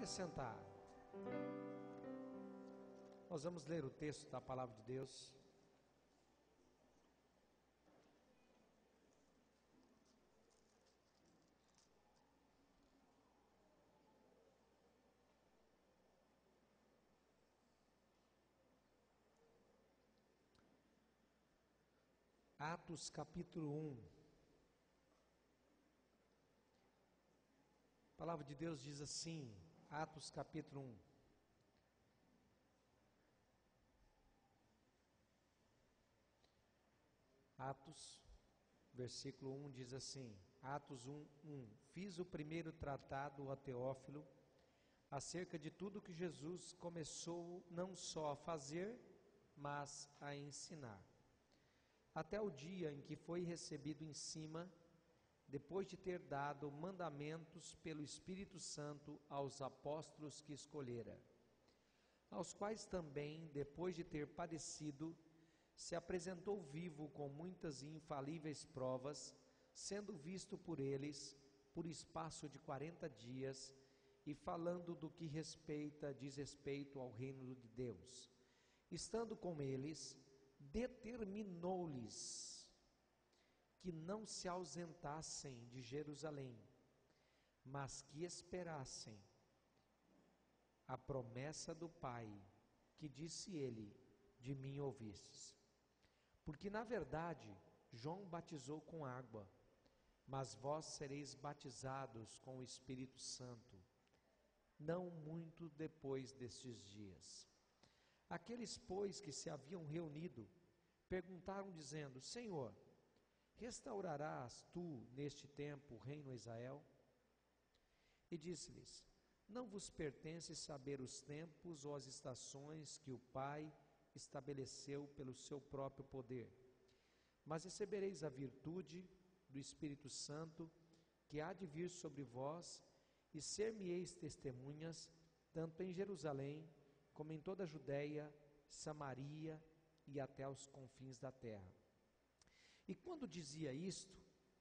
Pode sentar. Nós vamos ler o texto da palavra de Deus. Atos capítulo 1. A palavra de Deus diz assim, Atos capítulo 1. Atos, versículo 1 diz assim, Atos 1, 1. Fiz o primeiro tratado a Teófilo, acerca de tudo que Jesus começou não só a fazer, mas a ensinar. Até o dia em que foi recebido em cima, depois de ter dado mandamentos pelo Espírito Santo aos apóstolos que escolhera, aos quais também, depois de ter padecido, se apresentou vivo com muitas e infalíveis provas, sendo visto por eles por espaço de 40 dias, e falando do que diz respeito ao reino de Deus. Estando com eles, determinou-lhes que não se ausentassem de Jerusalém, mas que esperassem a promessa do Pai, que disse ele, de mim ouvistes. Porque na verdade João batizou com água, mas vós sereis batizados com o Espírito Santo, não muito depois destes dias. Aqueles, pois, que se haviam reunido, perguntaram dizendo, Senhor, restaurarás tu neste tempo o reino a Israel? E disse-lhes, não vos pertence saber os tempos ou as estações que o Pai estabeleceu pelo seu próprio poder, mas recebereis a virtude do Espírito Santo, que há de vir sobre vós, e ser-me-eis testemunhas, tanto em Jerusalém, como em toda a Judéia, Samaria e até aos confins da terra. E quando dizia isto,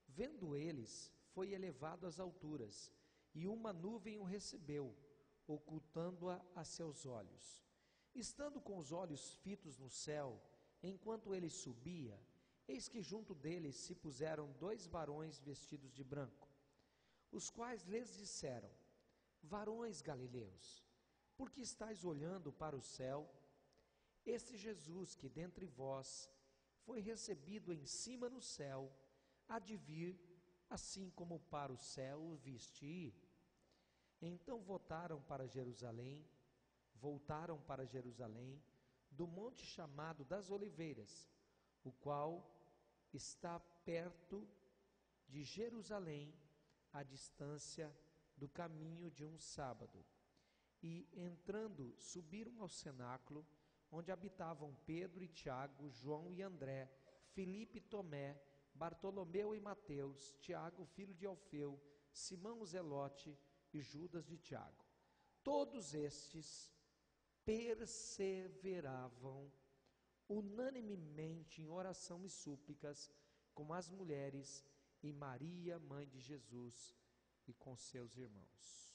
vendo eles, foi elevado às alturas, e uma nuvem o recebeu, ocultando-a a seus olhos. Estando com os olhos fitos no céu, enquanto ele subia, eis que junto deles se puseram 2 varões vestidos de branco, os quais lhes disseram, varões galileus, por que estáis olhando para o céu? Este Jesus que dentre vós foi recebido em cima no céu, há de vir, assim como para o céu o viste ir. Então voltaram para Jerusalém, do monte chamado das Oliveiras, o qual está perto de Jerusalém, à distância do caminho de um sábado. E entrando, subiram ao cenáculo, onde habitavam Pedro e Tiago, João e André, Filipe e Tomé, Bartolomeu e Mateus, Tiago, filho de Alfeu, Simão o Zelote e Judas de Tiago. Todos estes perseveravam unanimemente em oração e súplicas com as mulheres e Maria, mãe de Jesus, e com seus irmãos.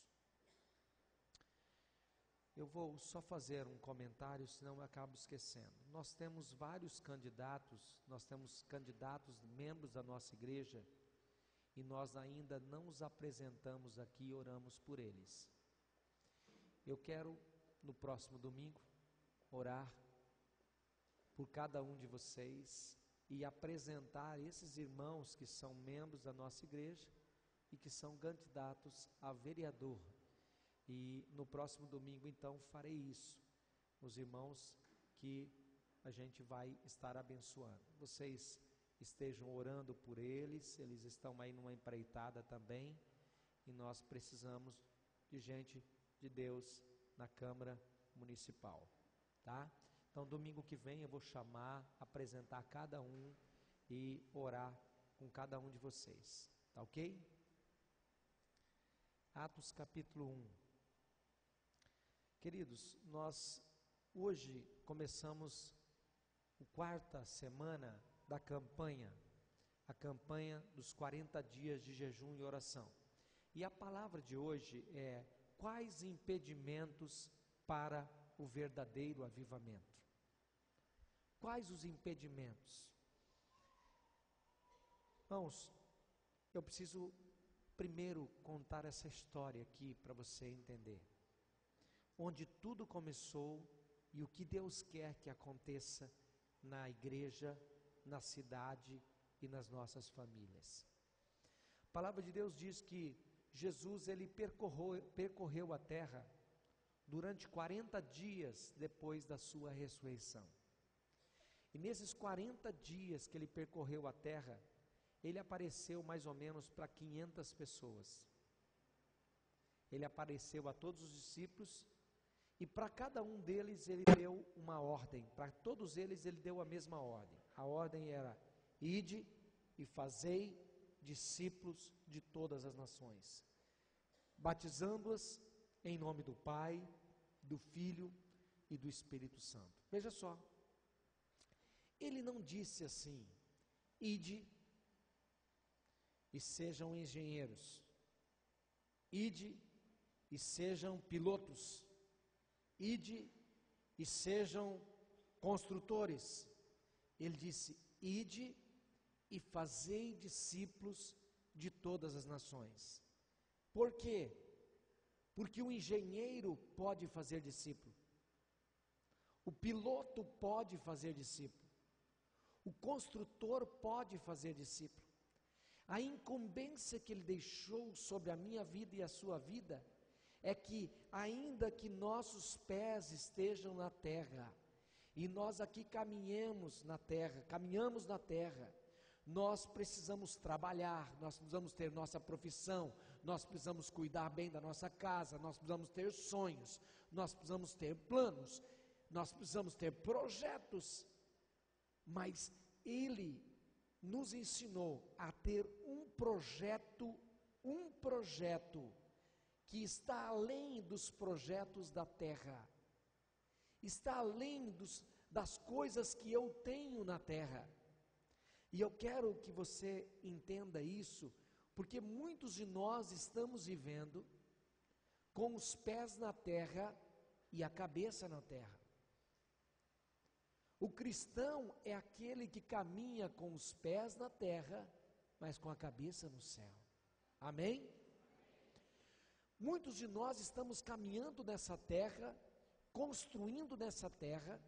Eu vou só fazer um comentário, senão eu acabo esquecendo. Nós temos vários candidatos, membros da nossa igreja, e nós ainda não os apresentamos aqui e oramos por eles. Eu quero, no próximo domingo, orar por cada um de vocês e apresentar esses irmãos que são membros da nossa igreja e que são candidatos a vereador. E no próximo domingo, então, farei isso. Os irmãos que a gente vai estar abençoando. Vocês estejam orando por eles, eles estão aí numa empreitada também, e nós precisamos de gente de Deus na Câmara Municipal, tá? Então, domingo que vem eu vou apresentar cada um e orar com cada um de vocês, tá ok? Atos capítulo 1. Queridos, nós hoje começamos a 4ª semana da campanha, a campanha dos 40 dias de jejum e oração. E a palavra de hoje é quais impedimentos para o verdadeiro avivamento? Quais os impedimentos? Irmãos, eu preciso primeiro contar essa história aqui para você entender. Onde tudo começou e o que Deus quer que aconteça na igreja, na cidade e nas nossas famílias. A palavra de Deus diz que Jesus ele percorreu a terra durante 40 dias depois da sua ressurreição. E nesses 40 dias que ele percorreu a terra, ele apareceu mais ou menos para 500 pessoas. Ele apareceu a todos os discípulos e para cada um deles ele deu uma ordem. Para todos eles ele deu a mesma ordem. A ordem era: ide e fazei discípulos de todas as nações, batizando-as em nome do Pai, do Filho e do Espírito Santo. Veja só, ele não disse assim: ide e sejam engenheiros, ide e sejam pilotos, ide e sejam construtores. Ele disse: ide e fazei discípulos de todas as nações. Por quê? Porque o engenheiro pode fazer discípulo, o piloto pode fazer discípulo, o construtor pode fazer discípulo. A incumbência que ele deixou sobre a minha vida e a sua vida é que, ainda que nossos pés estejam na terra, e nós aqui caminhamos na terra, nós precisamos trabalhar, nós precisamos ter nossa profissão, nós precisamos cuidar bem da nossa casa, nós precisamos ter sonhos, nós precisamos ter planos, nós precisamos ter projetos, mas Ele nos ensinou a ter um projeto que está além dos projetos da terra, está além das coisas que eu tenho na terra. E eu quero que você entenda isso, porque muitos de nós estamos vivendo com os pés na terra e a cabeça na terra. O cristão é aquele que caminha com os pés na terra, mas com a cabeça no céu. Amém? Muitos de nós estamos caminhando nessa terra, construindo nessa terra,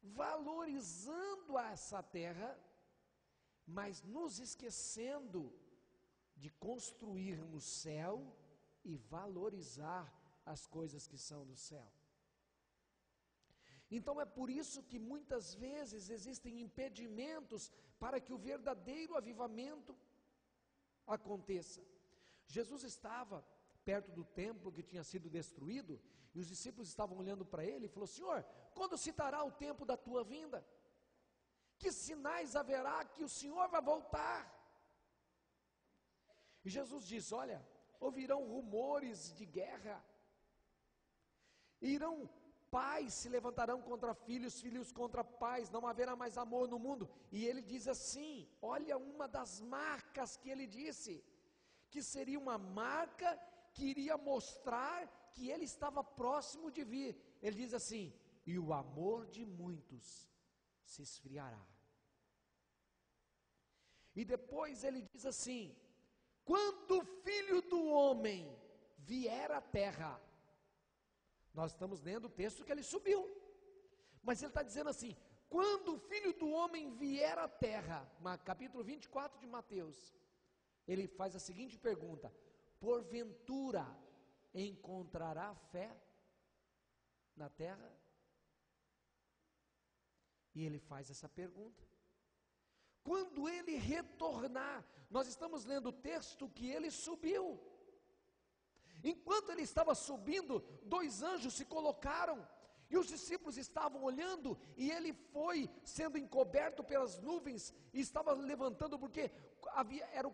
valorizando essa terra, mas nos esquecendo de construir no céu e valorizar as coisas que são do céu. Então é por isso que muitas vezes existem impedimentos para que o verdadeiro avivamento aconteça. Jesus estava perto do templo que tinha sido destruído, e os discípulos estavam olhando para ele e falou: Senhor, quando se dará o tempo da tua vinda? Que sinais haverá que o Senhor vai voltar? E Jesus diz: olha, ouvirão rumores de guerra, pais se levantarão contra filhos, filhos contra pais, não haverá mais amor no mundo. E ele diz assim, olha uma das marcas que ele disse, que seria uma marca que iria mostrar que ele estava próximo de vir. Ele diz assim: e o amor de muitos se esfriará. E depois ele diz assim: quando o Filho do Homem vier à terra. Nós estamos lendo o texto que ele subiu, mas ele está dizendo assim: quando o Filho do Homem vier à terra, capítulo 24 de Mateus, ele faz a seguinte pergunta: porventura encontrará fé na terra? E ele faz essa pergunta. Quando ele retornar, nós estamos lendo o texto que ele subiu. Enquanto ele estava subindo, 2 anjos se colocaram, e os discípulos estavam olhando, e ele foi sendo encoberto pelas nuvens, e estava levantando, porque eram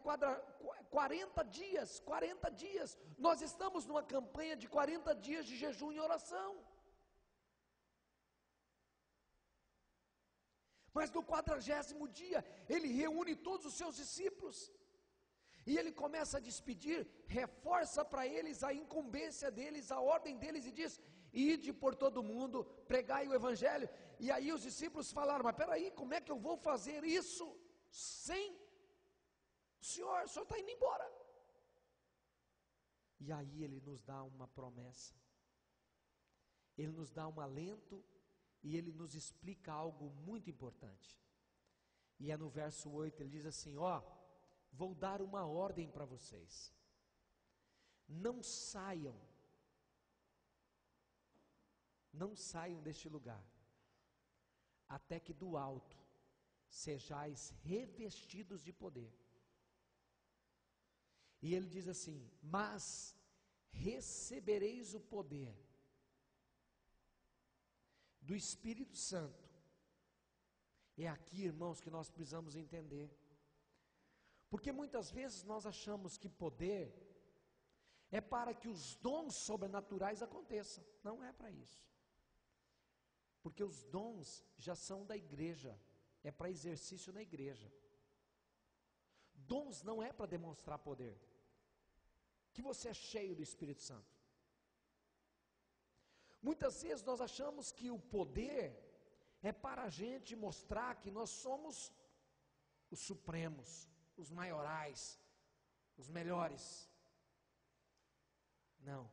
40 dias, nós estamos numa campanha de 40 dias de jejum e oração. Mas no 40º dia, ele reúne todos os seus discípulos, E ele começa a despedir, reforça para eles a incumbência deles, a ordem deles, e diz: ide por todo mundo, pregai o evangelho. E aí os discípulos falaram: mas peraí, como é que eu vou fazer isso sem o senhor está indo embora. E aí ele nos dá uma promessa, ele nos dá um alento, e ele nos explica algo muito importante. E é no verso 8, ele diz assim: ó, vou dar uma ordem para vocês, não saiam deste lugar, até que do alto sejais revestidos de poder. E ele diz assim: mas recebereis o poder do Espírito Santo. É aqui, irmãos, que nós precisamos entender, porque muitas vezes nós achamos que poder é para que os dons sobrenaturais aconteçam. Não é para isso, porque os dons já são da igreja, é para exercício na igreja. Dons não é para demonstrar poder, que você é cheio do Espírito Santo. Muitas vezes nós achamos que o poder é para a gente mostrar que nós somos os supremos, os maiorais, os melhores. Não.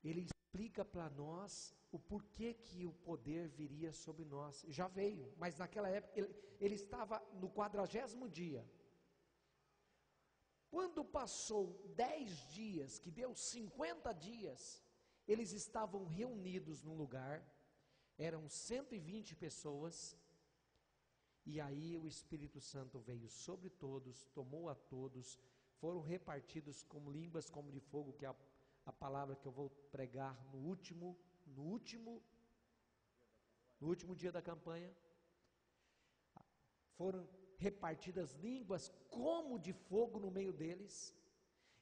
Ele explica para nós o porquê que o poder viria sobre nós. Já veio, mas naquela época ele estava no 40º dia. Quando passou 10 dias, que deu 50 dias, eles estavam reunidos num lugar, eram 120 pessoas, e aí o Espírito Santo veio sobre todos, tomou a todos, foram repartidos como línguas como de fogo, que é a palavra que eu vou pregar no último dia da campanha. Foram repartidas línguas como de fogo no meio deles,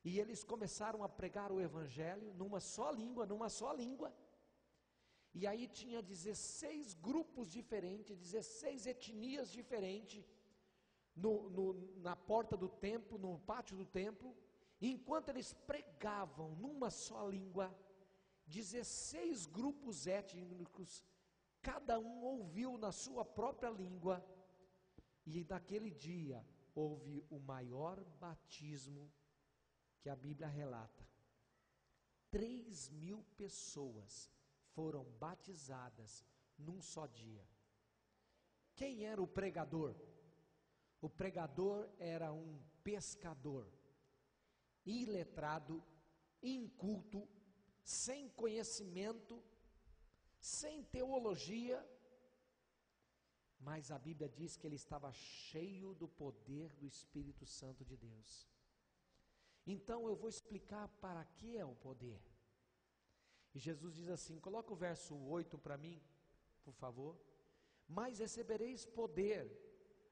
e eles começaram a pregar o evangelho numa só língua, e aí tinha 16 grupos diferentes, 16 etnias diferentes, na porta do templo, no pátio do templo, e enquanto eles pregavam numa só língua, 16 grupos étnicos, cada um ouviu na sua própria língua. E naquele dia houve o maior batismo que a Bíblia relata. 3.000 pessoas foram batizadas num só dia. Quem era o pregador? O pregador era um pescador, iletrado, inculto, sem conhecimento, sem teologia, mas a Bíblia diz que ele estava cheio do poder do Espírito Santo de Deus. Então eu vou explicar para que é o poder. E Jesus diz assim, coloca o verso 8 para mim, por favor. Mas recebereis poder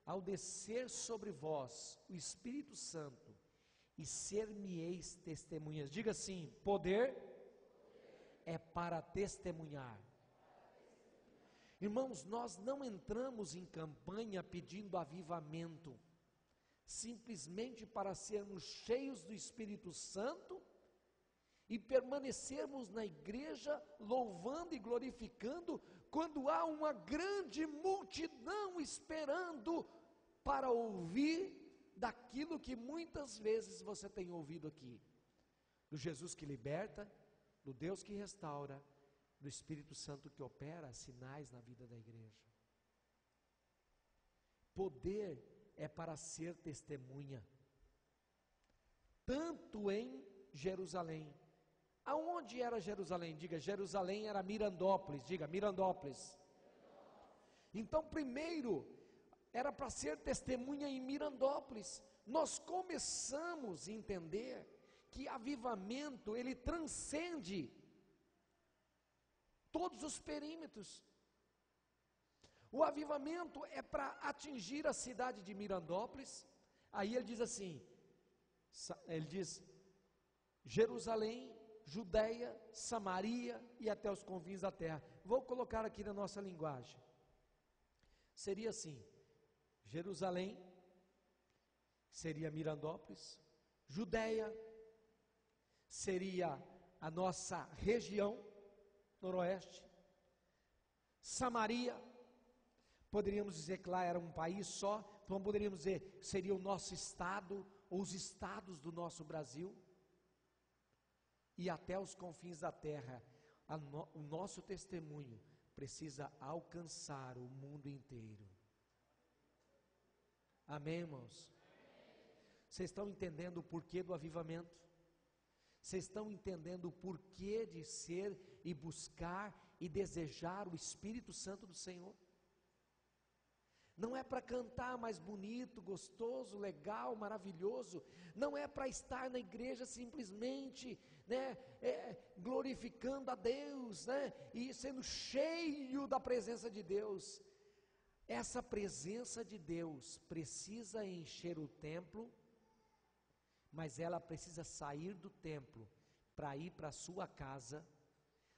ao descer sobre vós o Espírito Santo, e ser-me-eis testemunhas. Diga assim: poder é para testemunhar. Irmãos, nós não entramos em campanha pedindo avivamento, simplesmente para sermos cheios do Espírito Santo e permanecermos na igreja louvando e glorificando, quando há uma grande multidão esperando para ouvir daquilo que muitas vezes você tem ouvido aqui, do Jesus que liberta, do Deus que restaura, do Espírito Santo que opera sinais na vida da igreja. Poder é para ser testemunha, tanto em Jerusalém. Aonde era Jerusalém? Diga, Jerusalém era Mirandópolis. Diga, Mirandópolis. Então, primeiro, era para ser testemunha em Mirandópolis. Nós começamos a entender que avivamento, ele transcende todos os perímetros. O avivamento é para atingir a cidade de Mirandópolis. Aí ele diz assim, ele diz Jerusalém, Judeia, Samaria e até os confins da terra. Vou colocar aqui na nossa linguagem. Seria assim: Jerusalém, seria Mirandópolis, Judéia seria a nossa região noroeste, Samaria, poderíamos dizer que lá era um país só, então poderíamos dizer que seria o nosso estado, ou os estados do nosso Brasil, e até os confins da terra. O nosso testemunho precisa alcançar o mundo inteiro. Amém, irmãos? Vocês estão entendendo o porquê do avivamento? Vocês estão entendendo o porquê de ser e buscar e desejar o Espírito Santo do Senhor? Não é para cantar mais bonito, gostoso, legal, maravilhoso. Não é para estar na igreja simplesmente, glorificando a Deus, e sendo cheio da presença de Deus. Essa presença de Deus precisa encher o templo, mas ela precisa sair do templo para ir para a sua casa,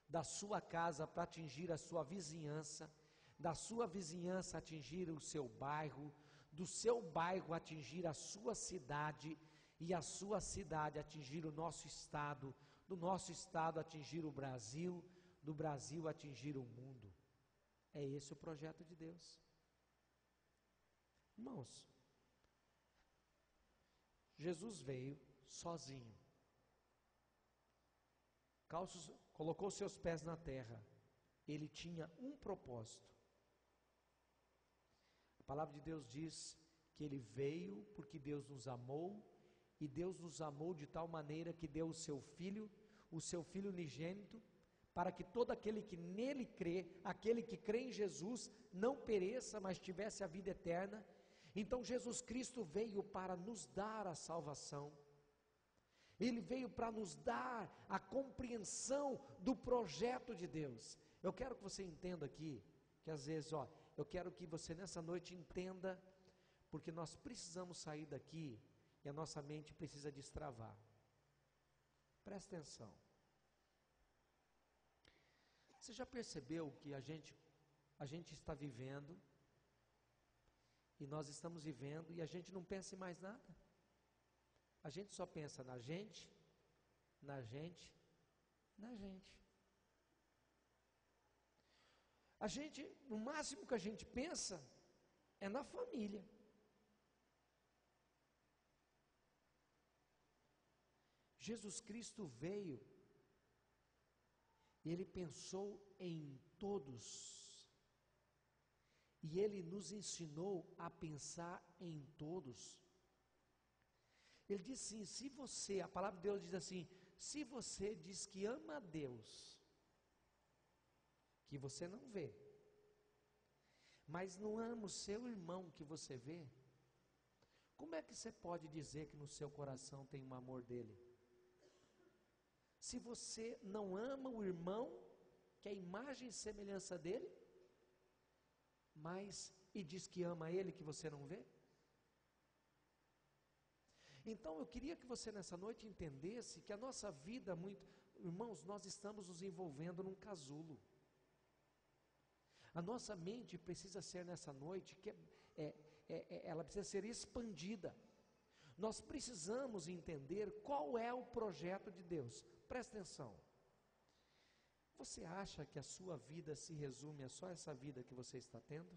da sua casa para atingir a sua vizinhança, da sua vizinhança atingir o seu bairro, do seu bairro atingir a sua cidade, e a sua cidade atingir o nosso estado, do nosso estado atingir o Brasil, do Brasil atingir o mundo. É esse o projeto de Deus. Irmãos, Jesus veio sozinho, colocou seus pés na terra, ele tinha um propósito. A palavra de Deus diz que ele veio porque Deus nos amou, e Deus nos amou de tal maneira que deu o seu Filho unigênito, para que todo aquele que nele crê, aquele que crê em Jesus, não pereça, mas tivesse a vida eterna. Então Jesus Cristo veio para nos dar a salvação, ele veio para nos dar a compreensão do projeto de Deus. Eu quero que você entenda aqui, que às vezes, eu quero que você nessa noite entenda, porque nós precisamos sair daqui, e a nossa mente precisa destravar. Presta atenção. Você já percebeu que a gente está vivendo, e nós estamos vivendo, e a gente não pensa em mais nada? A gente só pensa na gente, na gente, na gente. O máximo que a gente pensa é na família. Jesus Cristo veio, ele pensou em todos, e ele nos ensinou a pensar em todos. Ele diz assim, a palavra de Deus diz assim, se você diz que ama a Deus, que você não vê, mas não ama o seu irmão que você vê, como é que você pode dizer que no seu coração tem um amor dele? Se você não ama o irmão, que é a imagem e semelhança dele, e diz que ama ele que você não vê? Então eu queria que você nessa noite entendesse que a nossa vida, irmãos, nós estamos nos envolvendo num casulo. A nossa mente precisa ser nessa noite, ela precisa ser expandida. Nós precisamos entender qual é o projeto de Deus. Presta atenção. Você acha que a sua vida se resume a só essa vida que você está tendo?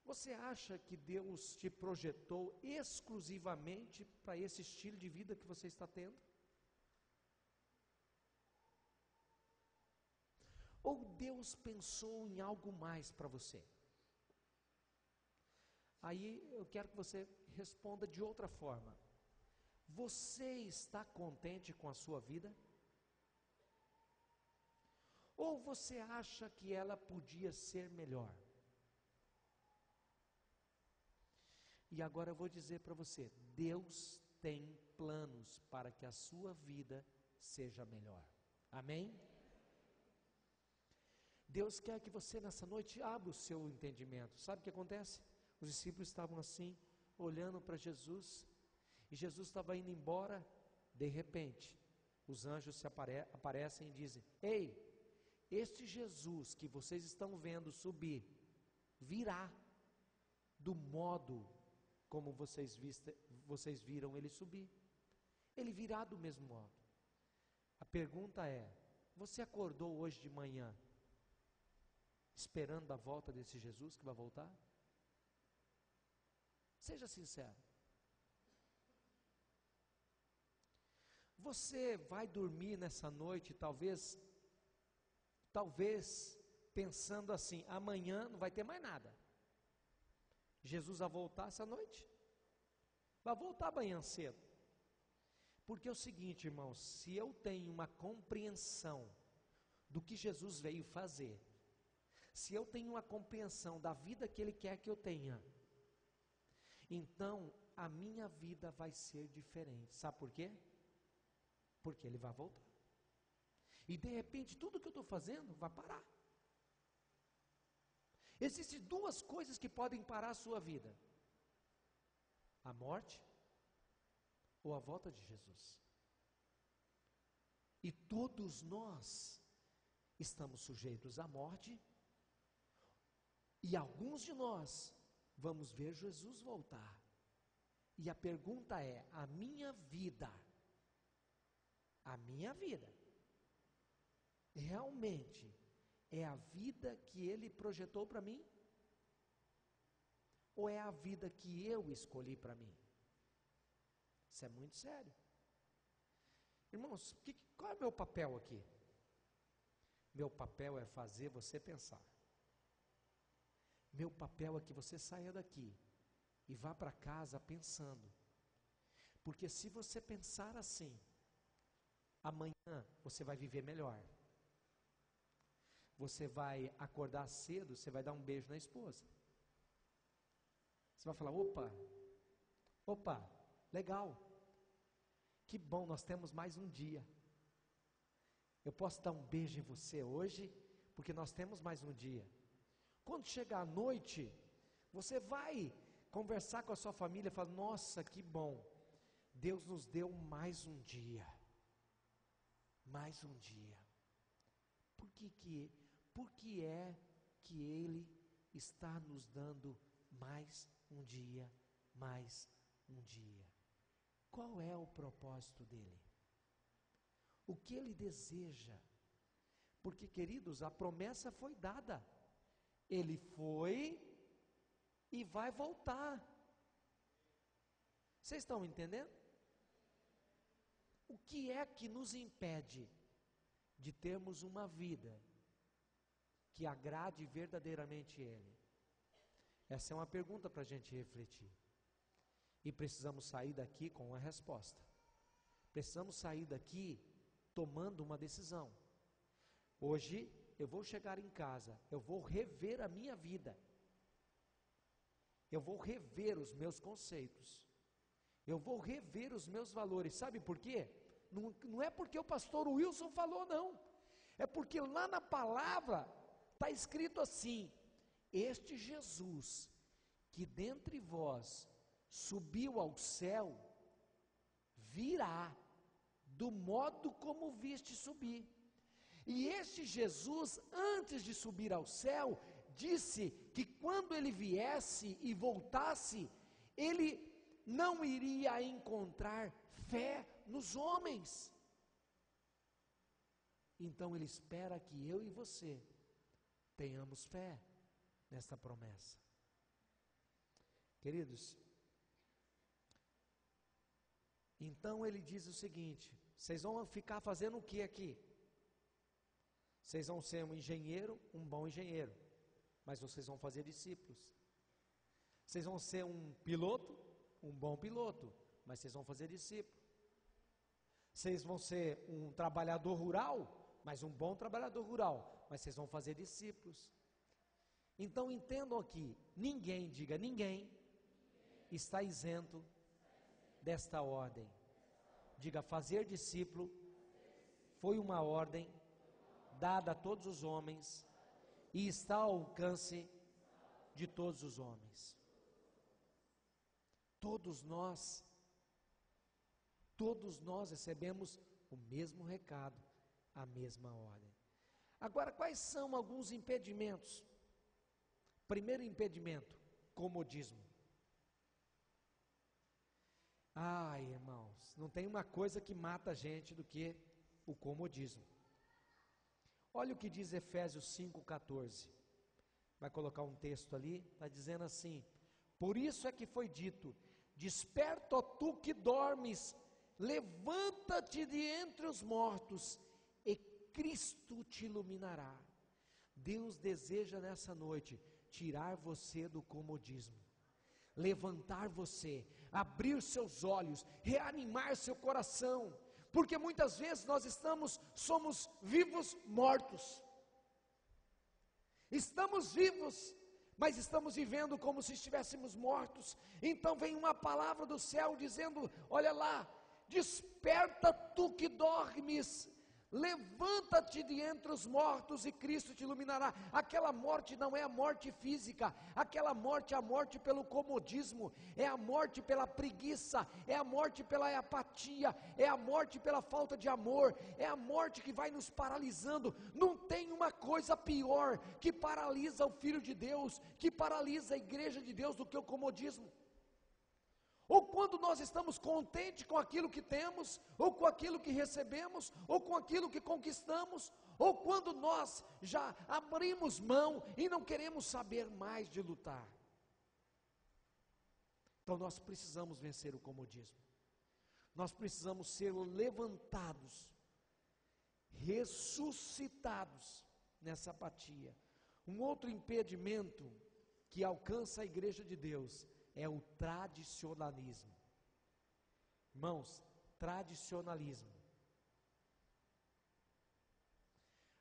Você acha que Deus te projetou exclusivamente para esse estilo de vida que você está tendo? Ou Deus pensou em algo mais para você? Aí eu quero que você responda de outra forma. Você está contente com a sua vida? Ou você acha que ela podia ser melhor? E agora eu vou dizer para você, Deus tem planos para que a sua vida seja melhor. Amém? Deus quer que você nessa noite abra o seu entendimento. Sabe o que acontece? Os discípulos estavam assim, olhando para Jesus, e Jesus estava indo embora. De repente, os anjos aparecem e dizem: ei, este Jesus que vocês estão vendo subir, virá. do modo como vocês viram ele subir. Ele virá do mesmo modo. A pergunta é: você acordou hoje de manhã esperando a volta desse Jesus que vai voltar? Seja sincero. Você vai dormir nessa noite, talvez pensando assim: amanhã não vai ter mais nada. Jesus vai voltar essa noite? Vai voltar amanhã cedo. Porque é o seguinte, irmãos, se eu tenho uma compreensão do que Jesus veio fazer, se eu tenho uma compreensão da vida que Ele quer que eu tenha, então a minha vida vai ser diferente. Sabe por quê? Porque Ele vai voltar. E de repente tudo que eu estou fazendo vai parar. Existem duas coisas que podem parar a sua vida: a morte ou a volta de Jesus. E todos nós estamos sujeitos à morte, e alguns de nós vamos ver Jesus voltar. E a pergunta é: a minha vida realmente é a vida que Ele projetou para mim? Ou é a vida que eu escolhi para mim? Isso é muito sério. Irmãos, qual é o meu papel aqui? Meu papel é fazer você pensar. Meu papel é que você saia daqui e vá para casa pensando. Porque se você pensar assim, amanhã você vai viver melhor. Você vai acordar cedo, você vai dar um beijo na esposa. Você vai falar: opa, legal. Que bom, nós temos mais um dia. Eu posso dar um beijo em você hoje, porque nós temos mais um dia. Quando chegar a noite, você vai conversar com a sua família e falar: nossa, que bom, Deus nos deu mais um dia. Mais um dia. Por que é que Ele está nos dando mais um dia, mais um dia? Qual é o propósito dele? O que Ele deseja? Porque, queridos, a promessa foi dada. Ele foi e vai voltar. Vocês estão entendendo? O que é que nos impede de termos uma vida que agrade verdadeiramente Ele? Essa é uma pergunta para a gente refletir. E precisamos sair daqui com uma resposta. Precisamos sair daqui tomando uma decisão. Hoje eu vou chegar em casa, eu vou rever a minha vida. Eu vou rever os meus conceitos. Eu vou rever os meus valores. Sabe por quê? Não é porque o pastor Wilson falou, não. É porque lá na palavra está escrito assim: este Jesus que dentre vós subiu ao céu, virá do modo como viste subir. E este Jesus, antes de subir ao céu, disse que quando ele viesse e voltasse, ele não iria encontrar fé nos homens. Então ele espera que eu e você tenhamos fé nesta promessa. Queridos, então ele diz o seguinte: vocês vão ficar fazendo o que aqui? Vocês vão ser um engenheiro, um bom engenheiro, mas vocês vão fazer discípulos. Vocês vão ser um piloto, um bom piloto, mas vocês vão fazer discípulo. Vocês vão ser um trabalhador rural, mas um bom trabalhador rural, mas vocês vão fazer discípulos. Então entendam aqui, ninguém está isento desta ordem. Diga: fazer discípulo foi uma ordem dada a todos os homens e está ao alcance de todos os homens. Todos nós recebemos o mesmo recado, a mesma ordem. Agora, quais são alguns impedimentos? Primeiro impedimento: comodismo. Ai, irmãos, não tem uma coisa que mata a gente do que o comodismo. Olha o que diz Efésios 5,14. Vai colocar um texto ali, está dizendo assim: por isso é que foi dito: desperta, ó tu que dormes, levanta-te de entre os mortos, e Cristo te iluminará. Deus deseja nessa noite tirar você do comodismo, levantar você, abrir seus olhos, reanimar seu coração, porque muitas vezes nós somos vivos mortos. Estamos vivos, mas estamos vivendo como se estivéssemos mortos. Então vem uma palavra do céu dizendo: olha lá, desperta tu que dormes, levanta-te de entre os mortos e Cristo te iluminará. Aquela morte não é a morte física, aquela morte é a morte pelo comodismo, é a morte pela preguiça, é a morte pela apatia, é a morte pela falta de amor, é a morte que vai nos paralisando. Não tem uma coisa pior que paralisa o Filho de Deus, que paralisa a igreja de Deus, do que o comodismo. Ou quando nós estamos contentes com aquilo que temos, ou com aquilo que recebemos, ou com aquilo que conquistamos, ou quando nós já abrimos mão e não queremos saber mais de lutar. Então nós precisamos vencer o comodismo. Nós precisamos ser levantados, ressuscitados nessa apatia. Um outro impedimento que alcança a igreja de Deus é o tradicionalismo. Irmãos, tradicionalismo.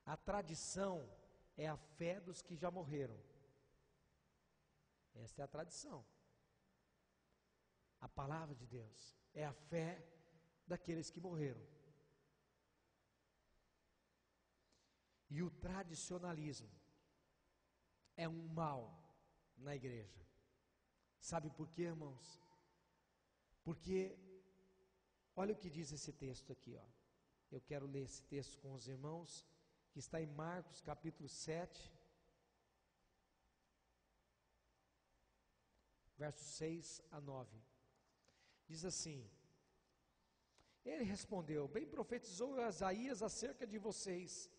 A tradição é a fé dos que já morreram. Essa é a tradição. A palavra de Deus é a fé daqueles que morreram. E o tradicionalismo é um mal na igreja. Sabe por quê, irmãos? Porque, olha o que diz esse texto aqui, ó. Eu quero ler esse texto com os irmãos, que está em Marcos capítulo 7, versos 6 a 9. Diz assim: ele respondeu: bem profetizou Isaías acerca de vocês,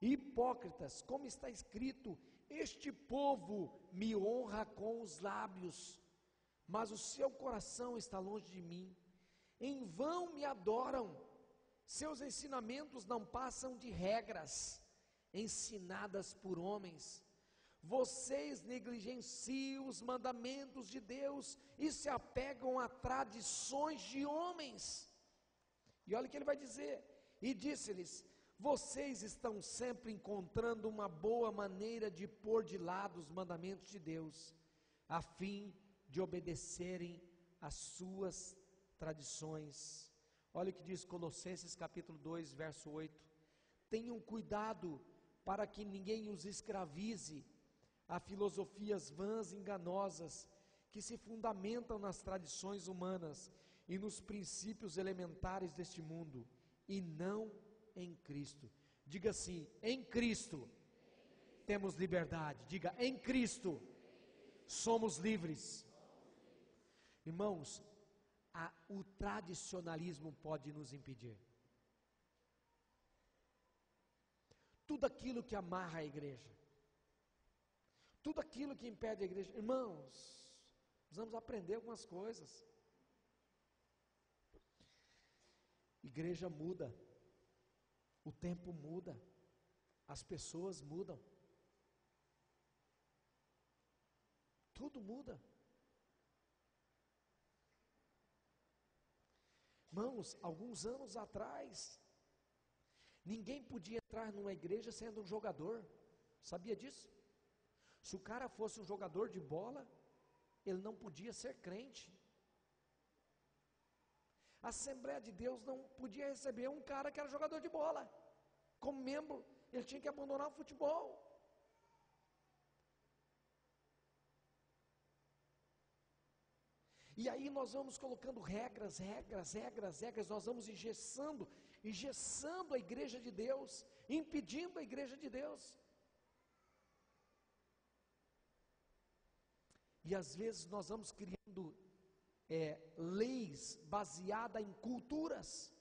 hipócritas, como está escrito: este povo me honra com os lábios, mas o seu coração está longe de mim. Em vão me adoram, seus ensinamentos não passam de regras ensinadas por homens. Vocês negligenciam os mandamentos de Deus e se apegam a tradições de homens. E olha o que ele vai dizer: e disse-lhes: vocês estão sempre encontrando uma boa maneira de pôr de lado os mandamentos de Deus, a fim de obedecerem às suas tradições. Olha o que diz Colossenses capítulo 2, verso 8. Tenham cuidado para que ninguém os escravize a filosofias vãs e enganosas, que se fundamentam nas tradições humanas e nos princípios elementares deste mundo, e não em Cristo. Diga assim: em Cristo temos liberdade. Diga: em Cristo somos livres. Irmãos, o tradicionalismo pode nos impedir. Tudo aquilo que amarra a igreja, tudo aquilo que impede a igreja. Irmãos, precisamos aprender algumas coisas. Igreja muda, o tempo muda, as pessoas mudam, tudo muda. Irmãos, alguns anos atrás, ninguém podia entrar numa igreja sendo um jogador, sabia disso? Se o cara fosse um jogador de bola, ele não podia ser crente. A Assembleia de Deus não podia receber um cara que era jogador de bola como membro, ele tinha que abandonar o futebol. E aí nós vamos colocando regras, nós vamos engessando a igreja de Deus, impedindo a igreja de Deus. E às vezes nós vamos criando leis baseadas em culturas,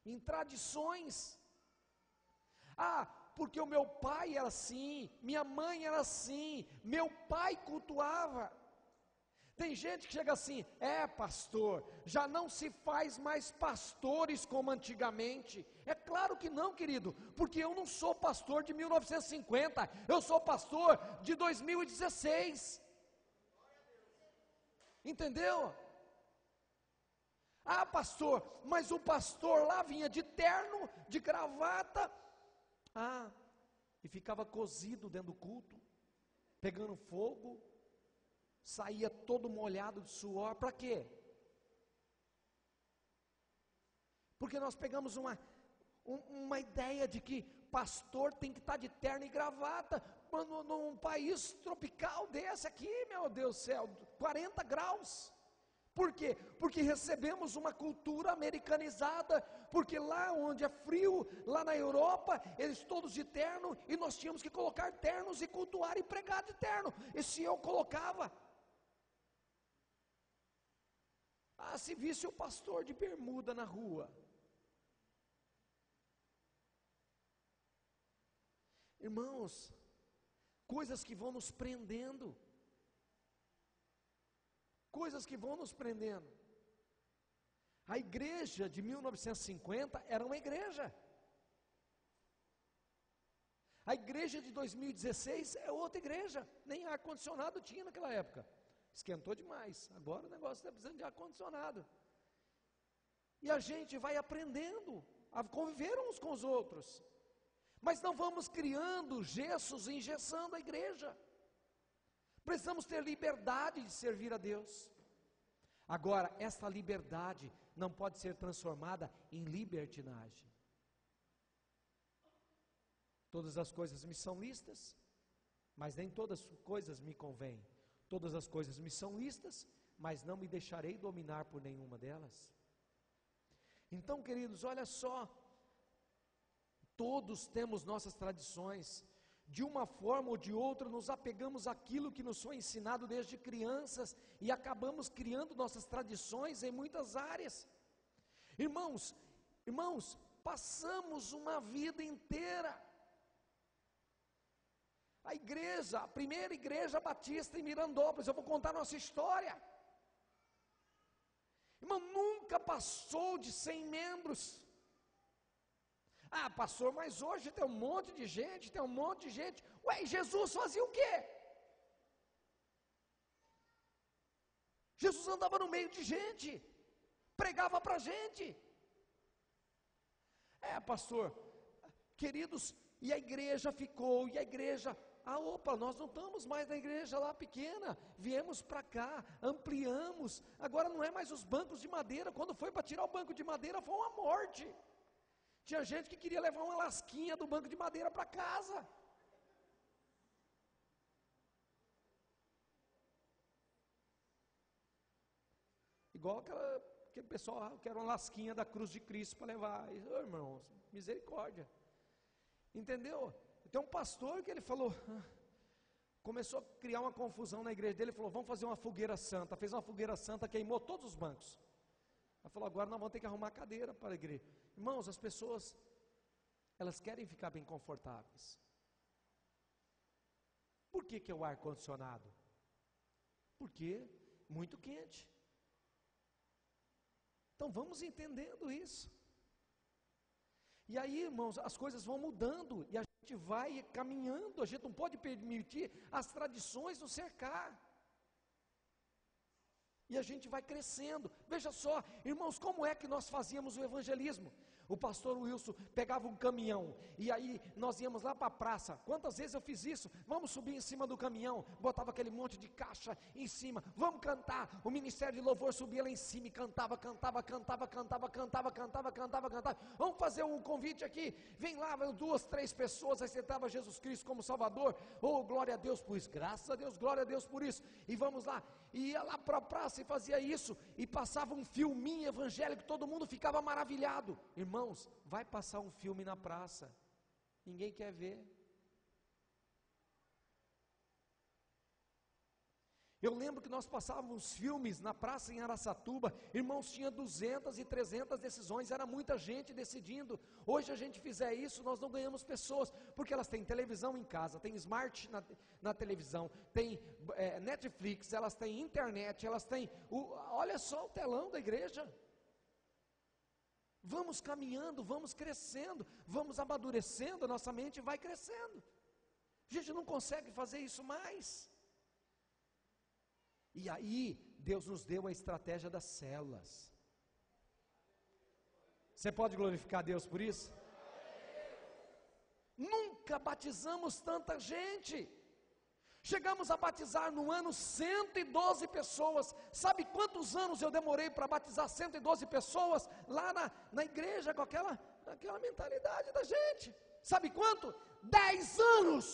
em tradições. Porque o meu pai era assim, minha mãe era assim, meu pai cultuava. Tem gente que chega assim: pastor, já não se faz mais pastores como antigamente. É claro que não, querido, porque eu não sou pastor de 1950, eu sou pastor de 2016. Entendeu? Pastor, mas o pastor lá vinha de terno, de gravata, e ficava cozido dentro do culto, pegando fogo, saía todo molhado de suor. Para quê? Porque nós pegamos uma ideia de que pastor tem que estar de terno e gravata, quando num país tropical desse aqui, meu Deus do céu, 40 graus. Por quê? Porque recebemos uma cultura americanizada, porque lá onde é frio, lá na Europa, eles todos de terno, e nós tínhamos que colocar ternos e cultuar e pregar de terno. E se eu colocava, se visse o pastor de bermuda na rua, irmãos, coisas que vão nos prendendo, A igreja de 1950 era uma igreja, a igreja de 2016 é outra igreja, nem ar-condicionado tinha naquela época, esquentou demais, agora o negócio está precisando de ar-condicionado, e a gente vai aprendendo a conviver uns com os outros, mas não vamos criando gessos e engessando a igreja. Precisamos ter liberdade de servir a Deus. Agora, essa liberdade não pode ser transformada em libertinagem. Todas as coisas me são lícitas, mas nem todas as coisas me convêm. Todas as coisas me são lícitas, mas não me deixarei dominar por nenhuma delas. Então, queridos, olha só, todos temos nossas tradições, de uma forma ou de outra nos apegamos àquilo que nos foi ensinado desde crianças, e acabamos criando nossas tradições em muitas áreas. Irmãos, passamos uma vida inteira, a primeira igreja batista em Mirandópolis, eu vou contar nossa história, irmão, nunca passou de 100 membros, pastor, mas hoje tem um monte de gente, e Jesus fazia o quê? Jesus andava no meio de gente, pregava para a gente, pastor, queridos, e a igreja ficou, nós não estamos mais na igreja lá pequena, viemos para cá, ampliamos, agora não é mais os bancos de madeira, quando foi para tirar o banco de madeira foi uma morte, tinha gente que queria levar uma lasquinha do banco de madeira para casa. Igual aquele pessoal, que era uma lasquinha da cruz de Cristo para levar. Irmãos, misericórdia. Entendeu? Tem um pastor que ele falou, começou a criar uma confusão na igreja dele, ele falou, vamos fazer uma fogueira santa. Fez uma fogueira santa, queimou todos os bancos. Ele falou, agora nós vamos ter que arrumar cadeira para a igreja. Irmãos, as pessoas, elas querem ficar bem confortáveis. Por que é o ar-condicionado? Porque muito quente. Então vamos entendendo isso. E aí, irmãos, as coisas vão mudando e a gente vai caminhando, a gente não pode permitir as tradições nos cercar. E a gente vai crescendo. Veja só, irmãos, como é que nós fazíamos o evangelismo? O pastor Wilson pegava um caminhão, e aí nós íamos lá para a praça. Quantas vezes eu fiz isso? Vamos subir em cima do caminhão, botava aquele monte de caixa em cima, vamos cantar. O ministério de louvor subia lá em cima e cantava. Vamos fazer um convite aqui, vem lá, 2, 3 pessoas, aceitava Jesus Cristo como Salvador. Oh, glória a Deus por isso, graças a Deus, glória a Deus por isso. E vamos lá, e ia lá para a praça e fazia isso, e passava um filminho evangélico, todo mundo ficava maravilhado. Irmãos, vai passar um filme na praça, ninguém quer ver. Eu lembro que nós passávamos filmes na praça em Araçatuba, irmãos, tinha 200 e 300 decisões, era muita gente decidindo. Hoje a gente fizer isso, nós não ganhamos pessoas, porque elas têm televisão em casa, tem smart na televisão, tem Netflix, elas têm internet, elas têm, olha só o telão da igreja. Vamos caminhando, vamos crescendo, vamos amadurecendo, nossa mente vai crescendo. A gente não consegue fazer isso mais. E aí, Deus nos deu a estratégia das células. Você pode glorificar Deus por isso? Nunca batizamos tanta gente. Chegamos a batizar no ano 112 pessoas. Sabe quantos anos eu demorei para batizar 112 pessoas lá na igreja com aquela mentalidade da gente? Sabe quanto? 10 anos.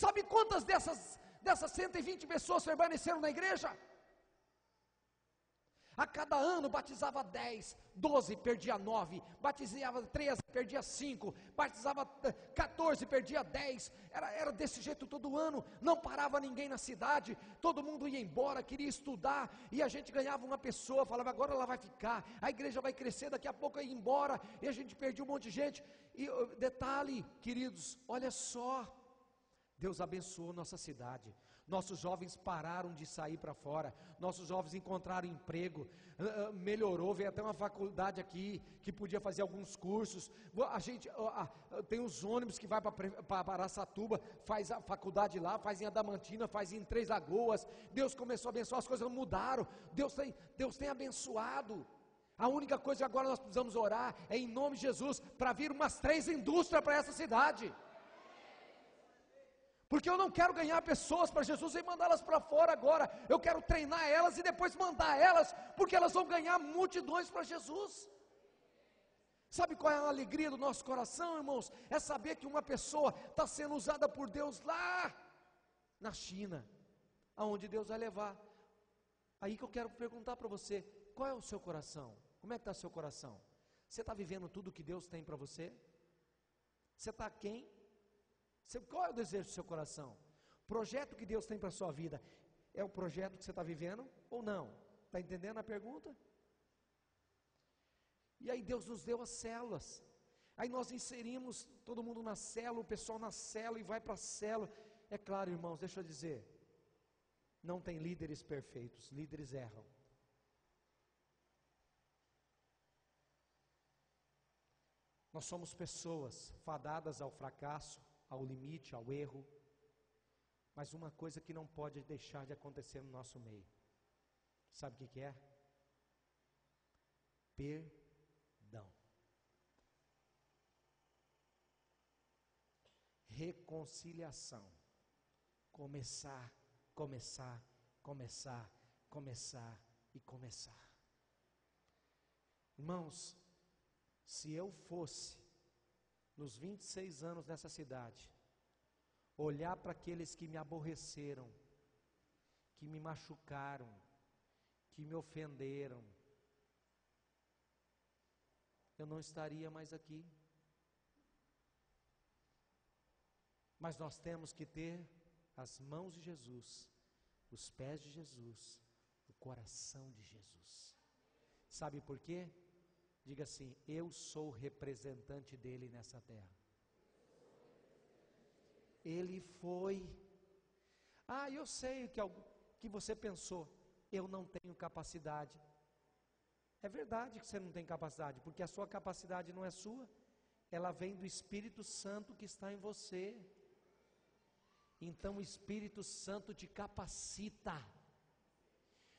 Sabe quantas dessas 120 pessoas permaneceram na igreja? A cada ano batizava 10, 12, perdia 9, batizava 13, perdia 5, batizava 14, perdia 10, era desse jeito todo ano, não parava ninguém na cidade, todo mundo ia embora, queria estudar, e a gente ganhava uma pessoa, falava agora ela vai ficar, a igreja vai crescer, daqui a pouco ia embora, e a gente perdia um monte de gente, e detalhe, queridos, olha só, Deus abençoou nossa cidade, nossos jovens pararam de sair para fora, nossos jovens encontraram emprego, melhorou, veio até uma faculdade aqui, que podia fazer alguns cursos, a gente tem os ônibus que vai para Araçatuba, faz a faculdade lá, faz em Adamantina, faz em Três Lagoas, Deus começou a abençoar, as coisas mudaram, Deus tem abençoado, a única coisa que agora nós precisamos orar, é em nome de Jesus, para vir umas 3 indústrias para essa cidade, porque eu não quero ganhar pessoas para Jesus e mandá-las para fora agora, eu quero treinar elas e depois mandar elas, porque elas vão ganhar multidões para Jesus. Sabe qual é a alegria do nosso coração, irmãos? É saber que uma pessoa está sendo usada por Deus lá na China, aonde Deus vai levar. Aí que eu quero perguntar para você, qual é o seu coração? Como é que está o seu coração? Você está vivendo tudo que Deus tem para você? Você está quem? Qual é o desejo do seu coração? O projeto que Deus tem para a sua vida, é o projeto que você está vivendo ou não? Está entendendo a pergunta? E aí Deus nos deu as células, aí nós inserimos todo mundo na célula, o pessoal na célula e vai para a célula. É claro, irmãos, deixa eu dizer, não tem líderes perfeitos, líderes erram. Nós somos pessoas fadadas ao fracasso, ao limite, ao erro, mas uma coisa que não pode deixar de acontecer no nosso meio, sabe o que é? Perdão, reconciliação, começar e começar. Irmãos, se eu fosse nos 26 anos nessa cidade, olhar para aqueles que me aborreceram, que me machucaram, que me ofenderam, eu não estaria mais aqui. Mas nós temos que ter as mãos de Jesus, os pés de Jesus, o coração de Jesus. Sabe por quê? Diga assim, eu sou representante dele nessa terra. Ele foi. Eu sei que você pensou, eu não tenho capacidade. É verdade que você não tem capacidade, porque a sua capacidade não é sua, ela vem do Espírito Santo que está em você. Então o Espírito Santo te capacita.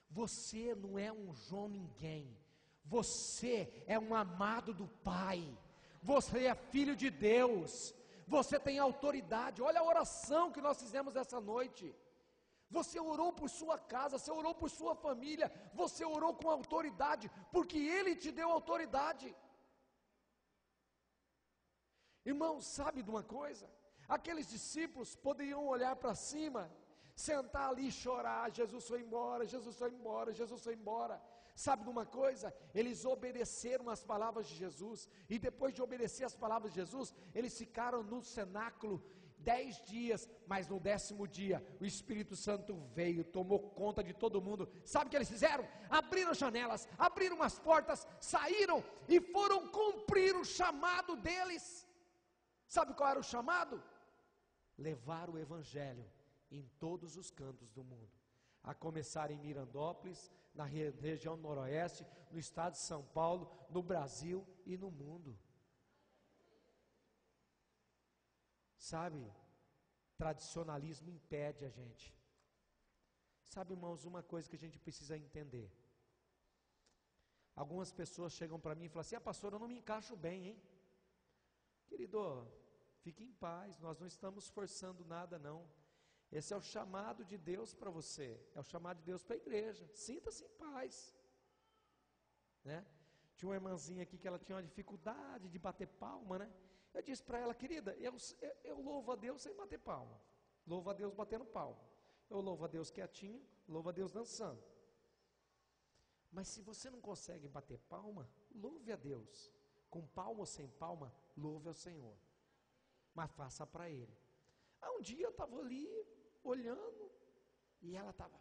Você não é um João ninguém. Você é um amado do Pai, você é filho de Deus, você tem autoridade. Olha a oração que nós fizemos essa noite, você orou por sua casa, você orou por sua família, você orou com autoridade, porque Ele te deu autoridade. Irmão, sabe de uma coisa? Aqueles discípulos poderiam olhar para cima, sentar ali e chorar, Jesus foi embora, Jesus foi embora, Jesus foi embora. Sabe de uma coisa? Eles obedeceram as palavras de Jesus, e depois de obedecer as palavras de Jesus, eles ficaram no cenáculo 10 dias, mas no 10º dia, o Espírito Santo veio, tomou conta de todo mundo. Sabe o que eles fizeram? Abriram janelas, abriram as portas, saíram e foram cumprir o chamado deles. Sabe qual era o chamado? Levar o Evangelho em todos os cantos do mundo, a começar em Mirandópolis, na região noroeste, no estado de São Paulo, no Brasil e no mundo. Sabe, tradicionalismo impede a gente. Sabe, irmãos, uma coisa que a gente precisa entender. Algumas pessoas chegam para mim e falam assim: pastor, eu não me encaixo bem, hein? Querido, fique em paz, nós não estamos forçando nada não. Esse é o chamado de Deus para você, é o chamado de Deus para a igreja. Sinta-se em paz, né? Tinha uma irmãzinha aqui que ela tinha uma dificuldade de bater palma, né? Eu disse para ela: querida, eu louvo a Deus sem bater palma, louvo a Deus batendo palma, eu louvo a Deus quietinho, louvo a Deus dançando. Mas se você não consegue bater palma, louve a Deus, com palma ou sem palma, louve ao Senhor, mas faça para Ele. Um dia eu estava ali, olhando, e ela estava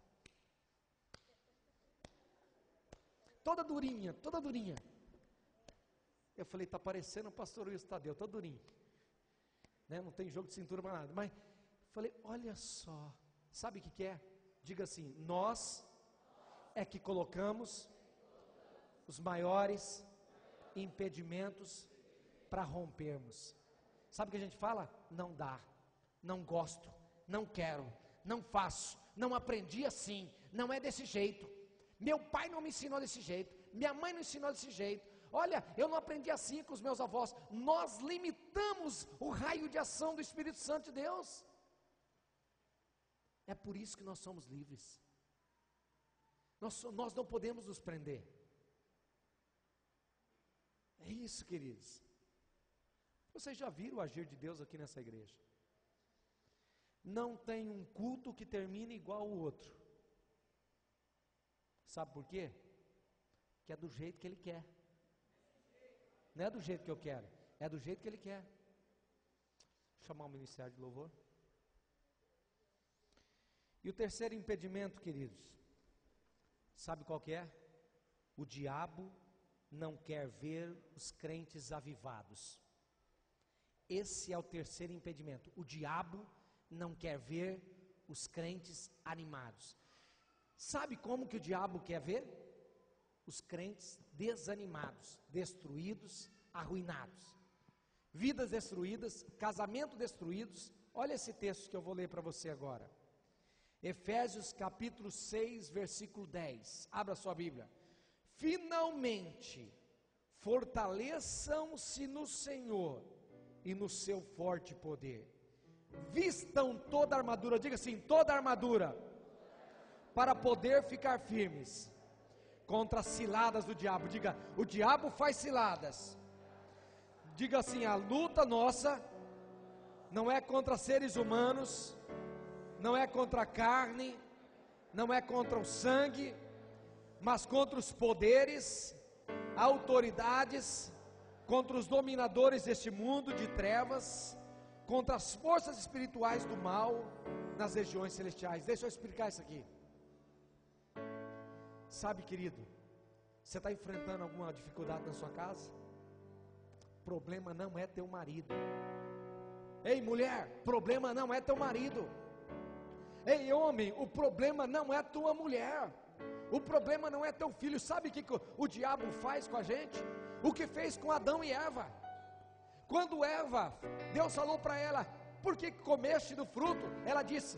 toda durinha, toda durinha. Eu falei: está parecendo o pastor Wilson Tadeu, todo durinho, né? Não tem jogo de cintura para nada. Mas falei: olha só, sabe o que é? Diga assim: nós é que colocamos os maiores impedimentos para rompermos. Sabe o que a gente fala? Não dá, não gosto, não quero, não faço, não aprendi assim, não é desse jeito, meu pai não me ensinou desse jeito, minha mãe não ensinou desse jeito, olha, eu não aprendi assim com os meus avós. Nós limitamos o raio de ação do Espírito Santo de Deus. É por isso que nós somos livres. Nós não podemos nos prender. É isso, queridos. Vocês já viram o agir de Deus aqui nessa igreja? Não tem um culto que termine igual ao outro. Sabe por quê? Que é do jeito que Ele quer. Não é do jeito que eu quero, é do jeito que Ele quer. Vou chamar o ministério de louvor. E o terceiro impedimento, queridos, sabe qual que é? O diabo não quer ver os crentes avivados. Esse é o terceiro impedimento. O diabo não quer ver os crentes animados. Sabe como que o diabo quer ver? Os crentes desanimados, destruídos, arruinados, vidas destruídas, casamento destruídos. Olha esse texto que eu vou ler para você agora, Efésios capítulo 6, versículo 10, abra sua Bíblia. Finalmente, fortaleçam-se no Senhor e no seu forte poder, vistam toda a armadura, diga assim, toda a armadura, para poder ficar firmes contra as ciladas do diabo. Diga: o diabo faz ciladas. Diga assim: a luta nossa não é contra seres humanos, não é contra a carne, não é contra o sangue, mas contra os poderes, autoridades, contra os dominadores deste mundo de trevas, contra as forças espirituais do mal nas regiões celestiais. Deixa eu explicar isso aqui. Sabe, querido, você está enfrentando alguma dificuldade na sua casa? Problema não é teu marido. Ei, mulher, problema não é teu marido. Ei, homem, o problema não é tua mulher. O problema não é teu filho. Sabe o que o diabo faz com a gente? O que fez com Adão e Eva. Quando Eva, Deus falou para ela: por que comeste do fruto? Ela disse: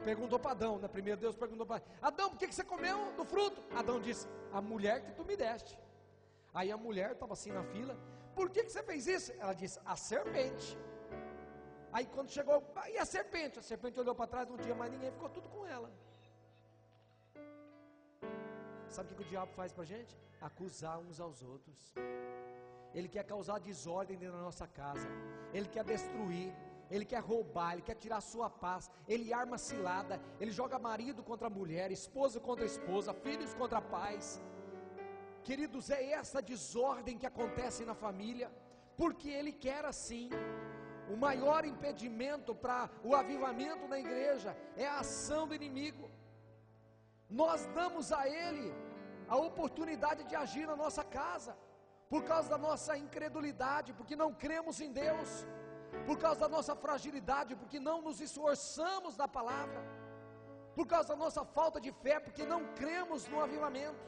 perguntou para Adão, na primeira Deus perguntou para Adão: por que você comeu do fruto? Adão disse: a mulher que tu me deste. Aí a mulher estava assim na fila: por que você fez isso? Ela disse: a serpente. Aí quando chegou, e a serpente? A serpente olhou para trás, não tinha mais ninguém, ficou tudo com ela. Sabe o que o diabo faz para a gente? Acusar uns aos outros. Ele quer causar desordem dentro da nossa casa, ele quer destruir, ele quer roubar, ele quer tirar a sua paz, ele arma cilada, ele joga marido contra mulher, esposa contra esposa, filhos contra pais. Queridos, é essa desordem que acontece na família. porque Ele quer assim. O maior impedimento para o avivamento na igreja é a ação do inimigo. Nós damos a ele a oportunidade de agir na nossa casa, por causa da nossa incredulidade, porque não cremos em Deus, por causa da nossa fragilidade, porque não nos esforçamos na palavra, por causa da nossa falta de fé, porque não cremos no avivamento.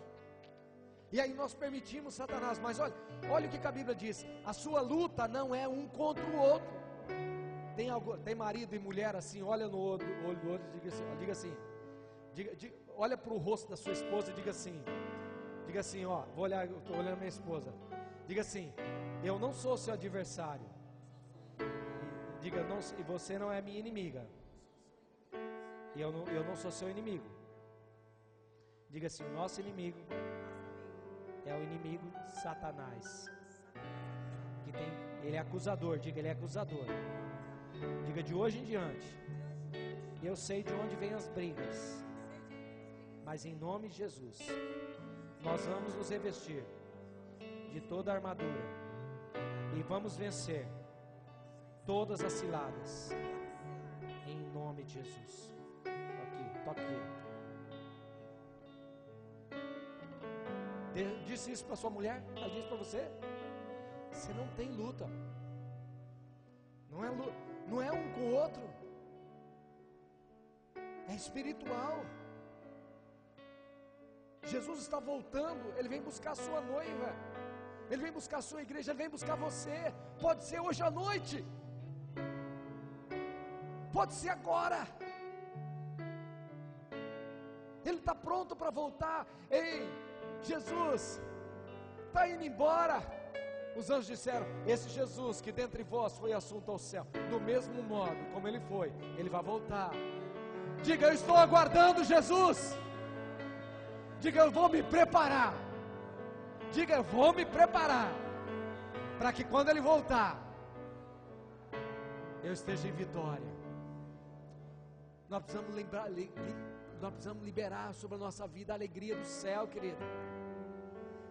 E aí nós permitimos Satanás. Mas olha o que a Bíblia diz: a sua luta não é um contra o outro. Tem marido e mulher assim, olha no olho do outro e diga assim, olha para o rosto da sua esposa e diga assim, ó, estou olhando minha esposa, diga assim: eu não sou seu adversário, e você não é minha inimiga, e eu não sou seu inimigo. Diga assim: o nosso inimigo é o inimigo Satanás, ele é acusador. Diga: ele é acusador. Diga: de hoje em diante, eu sei de onde vêm as brigas, mas em nome de Jesus, nós vamos nos revestir de toda a armadura e vamos vencer todas as ciladas, em nome de Jesus. Toque aqui. Disse isso para sua mulher? Ela disse para você? Você não tem luta. Não é um com o outro, é espiritual. Jesus está voltando, Ele vem buscar a sua noiva, Ele vem buscar a sua igreja, Ele vem buscar você. Pode ser hoje à noite, pode ser agora. Ele está pronto para voltar. Ei, Jesus está indo embora. Os anjos disseram: esse Jesus que dentre vós foi assunto ao céu, do mesmo modo como Ele foi, Ele vai voltar. Diga: eu estou aguardando Jesus. Diga: eu vou me preparar. Diga: eu vou me preparar, para que quando Ele voltar, eu esteja em vitória. Nós precisamos liberar sobre a nossa vida a alegria do céu, querido.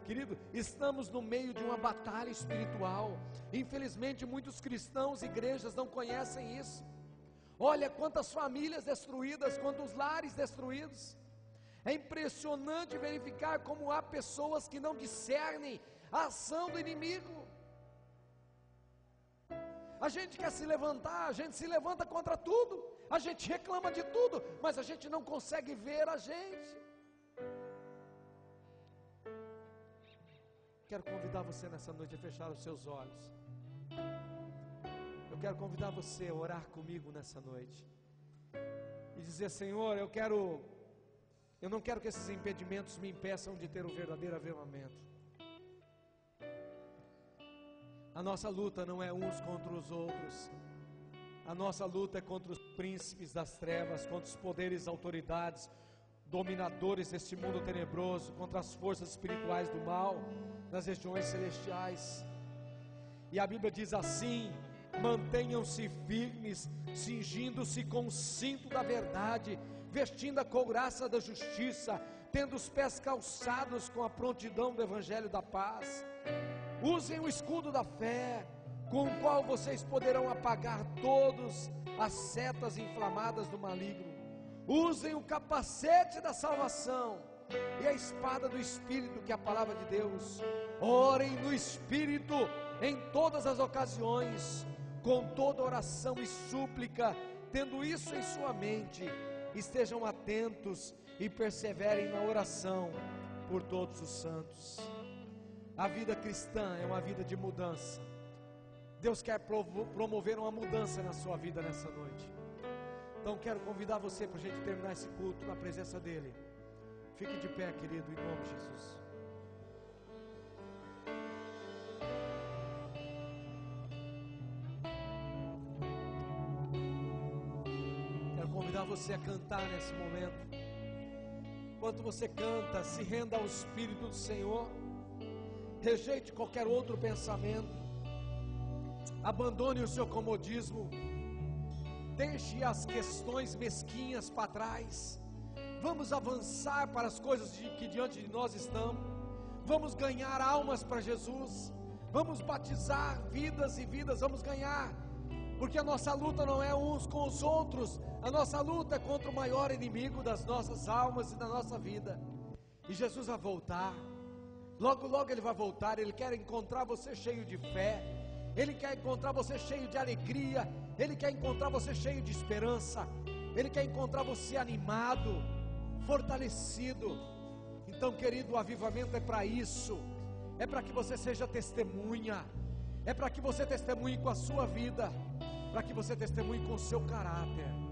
Querido, estamos no meio de uma batalha espiritual. Infelizmente muitos cristãos e igrejas não conhecem isso. Olha quantas famílias destruídas, quantos lares destruídos. É impressionante verificar como há pessoas que não discernem a ação do inimigo. A gente quer se levantar, a gente se levanta contra tudo, a gente reclama de tudo, mas a gente não consegue ver a gente. Quero convidar você nessa noite a fechar os seus olhos. Eu quero convidar você a orar comigo nessa noite e dizer: Senhor, eu não quero que esses impedimentos me impeçam de ter o verdadeiro avivamento. A nossa luta não é uns contra os outros. A nossa luta é contra os príncipes das trevas, contra os poderes e autoridades, dominadores deste mundo tenebroso, contra as forças espirituais do mal nas regiões celestiais. E a Bíblia diz assim: mantenham-se firmes, cingindo-se com o cinto da verdade, vestindo a couraça da justiça, tendo os pés calçados com a prontidão do evangelho da paz. Usem o escudo da fé, com o qual vocês poderão apagar todas as setas inflamadas do maligno. Usem o capacete da salvação e a espada do Espírito, que é a palavra de Deus. Orem no Espírito em todas as ocasiões, com toda oração e súplica. Tendo isso em sua mente, estejam atentos e perseverem na oração por todos os santos. A vida cristã é uma vida de mudança. Deus quer promover uma mudança na sua vida nessa noite. Então quero convidar você para a gente terminar esse culto na presença dEle. Fique de pé, querido, em nome de Jesus. Quero convidar você a cantar nesse momento. Enquanto você canta, se renda ao Espírito do Senhor. Rejeite qualquer outro pensamento. Abandone o seu comodismo. Deixe as questões mesquinhas para trás. Vamos avançar para as coisas que diante de nós estão. Vamos ganhar almas para Jesus. vamos batizar vidas e vidas, vamos ganhar, porque a nossa luta não é uns com os outros, a nossa luta é contra o maior inimigo das nossas almas e da nossa vida. E Jesus vai voltar, logo logo Ele vai voltar. Ele quer encontrar você cheio de fé, Ele quer encontrar você cheio de alegria, Ele quer encontrar você cheio de esperança, Ele quer encontrar você animado, fortalecido. Então, querido, o avivamento é para isso, é para que você seja testemunha, é para que você testemunhe com a sua vida, para que você testemunhe com o seu caráter.